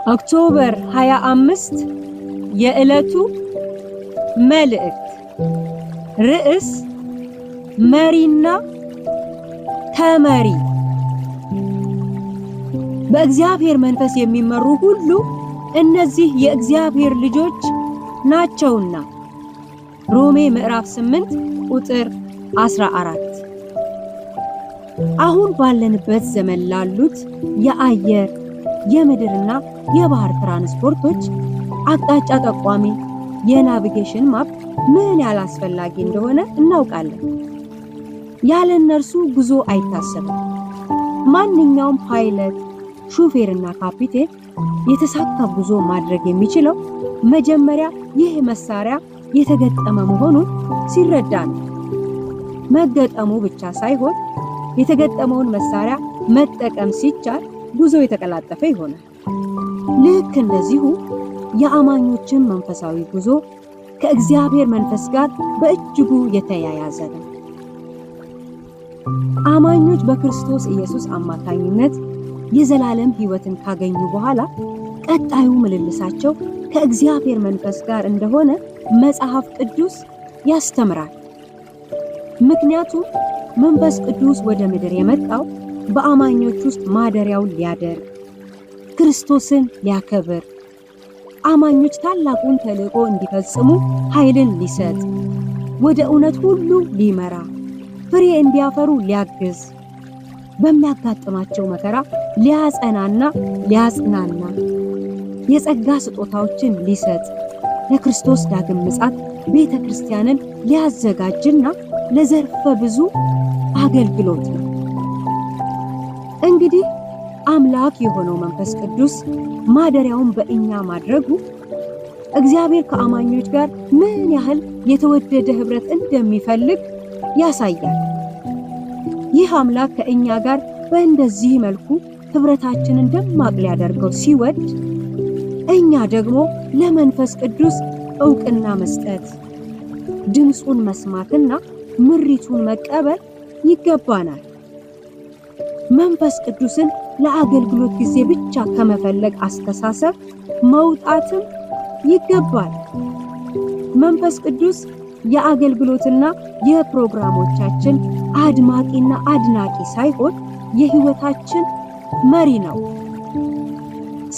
ኦክቶበር 25 የዕለቱ መልእክት ርዕስ መሪና ተመሪ። በእግዚአብሔር መንፈስ የሚመሩ ሁሉ እነዚህ የእግዚአብሔር ልጆች ናቸውና። ሮሜ ምዕራፍ 8 ቁጥር 14። አሁን ባለንበት ዘመን ላሉት የአየር የምድርና የባህር ትራንስፖርቶች አቅጣጫ ጠቋሚ የናቪጌሽን ማፕ ምን ያህል አስፈላጊ እንደሆነ እናውቃለን። ያለ እነርሱ ጉዞ አይታሰብም። ማንኛውም ፓይለት፣ ሹፌርና ካፒቴን የተሳካ ጉዞ ማድረግ የሚችለው መጀመሪያ ይህ መሳሪያ የተገጠመ መሆኑን ሲረዳ ነው። መገጠሙ ብቻ ሳይሆን የተገጠመውን መሳሪያ መጠቀም ሲቻል ጉዞ የተቀላጠፈ ይሆናል። ልክ እንደዚሁ የአማኞችን መንፈሳዊ ጉዞ ከእግዚአብሔር መንፈስ ጋር በእጅጉ የተያያዘ ነው። አማኞች በክርስቶስ ኢየሱስ አማካኝነት የዘላለም ሕይወትን ካገኙ በኋላ ቀጣዩ ምልልሳቸው ከእግዚአብሔር መንፈስ ጋር እንደሆነ መጽሐፍ ቅዱስ ያስተምራል። ምክንያቱም መንፈስ ቅዱስ ወደ ምድር የመጣው በአማኞች ውስጥ ማደሪያውን ሊያደርግ፣ ክርስቶስን ሊያከብር፣ አማኞች ታላቁን ተልእኮ እንዲፈጽሙ ኃይልን ሊሰጥ፣ ወደ እውነት ሁሉ ሊመራ፣ ፍሬ እንዲያፈሩ ሊያግዝ፣ በሚያጋጥማቸው መከራ ሊያጸናና ሊያጽናና፣ የጸጋ ስጦታዎችን ሊሰጥ፣ ለክርስቶስ ዳግም ምጽአት ቤተ ክርስቲያንን ሊያዘጋጅና ለዘርፈ ብዙ አገልግሎት ነው። እንግዲህ አምላክ የሆነው መንፈስ ቅዱስ ማደሪያውን በእኛ ማድረጉ እግዚአብሔር ከአማኞች ጋር ምን ያህል የተወደደ ኅብረት እንደሚፈልግ ያሳያል። ይህ አምላክ ከእኛ ጋር በእንደዚህ መልኩ ኅብረታችንን ደማቅ ሊያደርገው ሲወድ፣ እኛ ደግሞ ለመንፈስ ቅዱስ ዕውቅና መስጠት፣ ድምፁን መስማትና ምሪቱን መቀበል ይገባናል። መንፈስ ቅዱስን ለአገልግሎት ጊዜ ብቻ ከመፈለግ አስተሳሰብ መውጣትም ይገባል። መንፈስ ቅዱስ የአገልግሎትና የፕሮግራሞቻችን አድማቂና አድናቂ ሳይሆን የሕይወታችን መሪ ነው።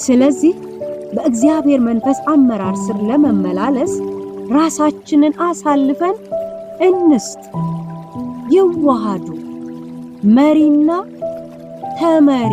ስለዚህ በእግዚአብሔር መንፈስ አመራር ስር ለመመላለስ ራሳችንን አሳልፈን እንስጥ። ይዋሃዱ። መሪና ተመሪ